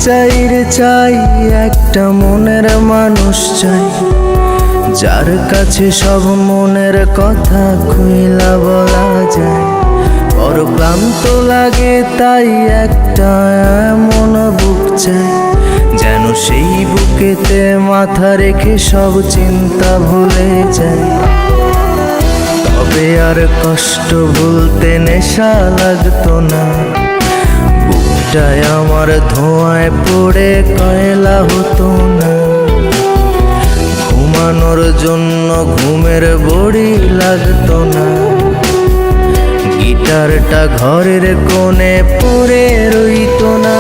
চাই রে চাই, একটা মনের মানুষ চাই, যার কাছে সব মনের কথা খুইলা বলা যায়। বড় ক্লান্ত লাগে তাই একটা এমন বুক চাই, যেন সেই বুকেতে মাথা রেখে সব চিন্তা ভুলে যায়। তবে আর কষ্ট ভুলতে নেশা লাগতো না, বুকটায় আমার ধোঁয়ায় পড়ে কয়লা হতো না। ঘুমানোর জন্য ঘুমের বড়ি লাগতো না, গিটারটা ঘরের কোণে পড়ে রইতো না।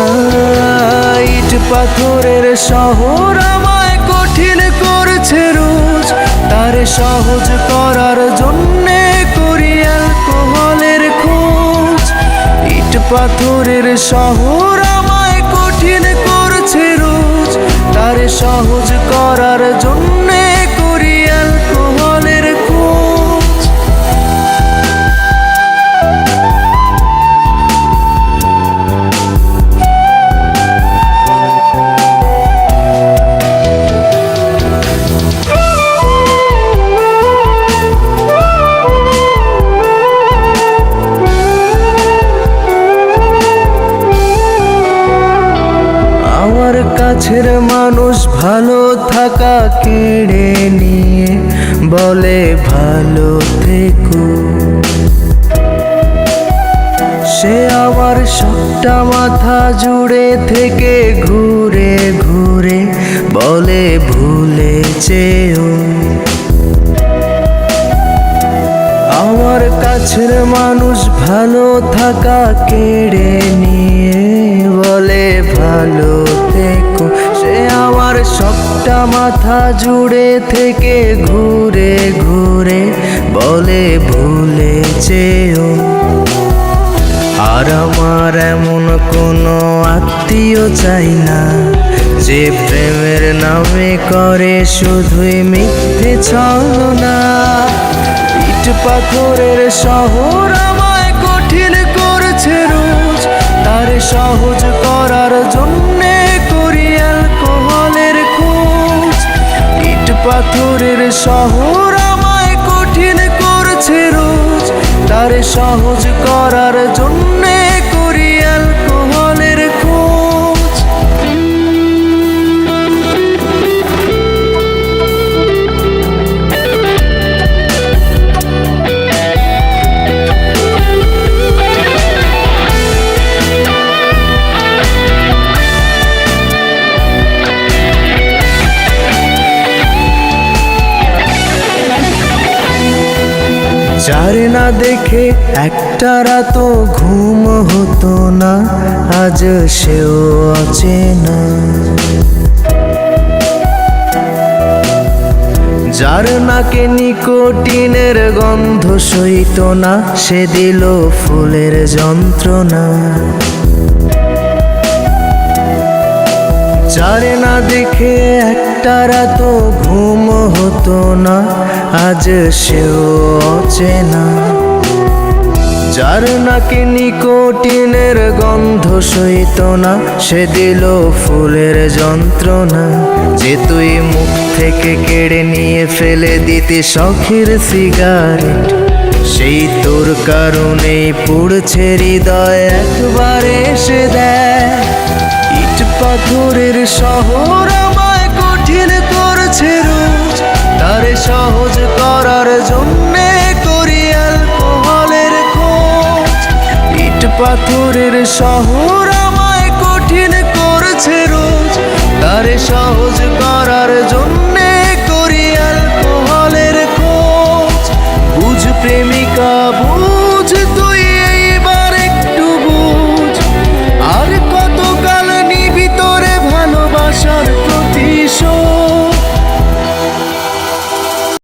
ইট পাথরের শহর আমায় কঠিন করছে রোজ, তারে সহজ করার জন্যে করি অ্যালকোহলের খোঁজ। ইট পাথরের শহর আমায় কঠিন করছে রোজ, তারে সহজ করার জন্যে করি অ্যালকোহলের খোঁজ। কাছের মানুষ ভালো থাকা কেড়ে নিয়ে বলে ভালো থেকো, সে আমার সবটা মাথা জুড়ে থেকে ঘুরে ঘুরে বলে ভুলে যেও। আমার কাছের মানুষ ভালো থাকা কেড়ে নিয়ে বলে ভালো থেকো, সে আমার সবটা মাথা জুড়ে থেকে ঘুরে ঘুরে বলে ভুলে যেও। আর আমার এমন কোনো আত্মীয় চাই না, যে প্রেমের নামে করে শুধুই মিথ্যে ছলনা। ইট পাথরের শহর আমায় কঠিন করছে রোজ, তারে সহজ করার জন্যে করি অ্যালকোহলের খোঁজ। ইট পাথরের শহর আমায় কঠিন করছে রোজ, তারে সহজ করার জন্যে করি অ্যালকোহলের খোঁজ। যারে না দেখে একটা রাতও ঘুম হতো না, আজ সেও অচেনা। যার নাকে নিকোটিনের গন্ধ সইত না, সে দিল ফুলের যন্ত্রণা। যারে না দেখে একটা রাতও ঘুম হতো না, আজ সেও অচেনা। যার নাকি নিকোটিনের গন্ধ সইত না, সে দিল ফুলের যন্ত্রণা। যে তুই মুখ থেকে কেড়ে নিয়ে ফেলে দিতে শখের সিগারেট, সেই তোর কারণেই পুড়ছে হৃদয় একবার এসে দেয়। ইট পাথরের শহর আমায় কঠিন করছে রোজ, তারে সহজ করার জন্যে করি অ্যালকোহলের খোঁজ। ইট পাথরের শহর আমায় কঠিন করছে রোজ, তারে সহজ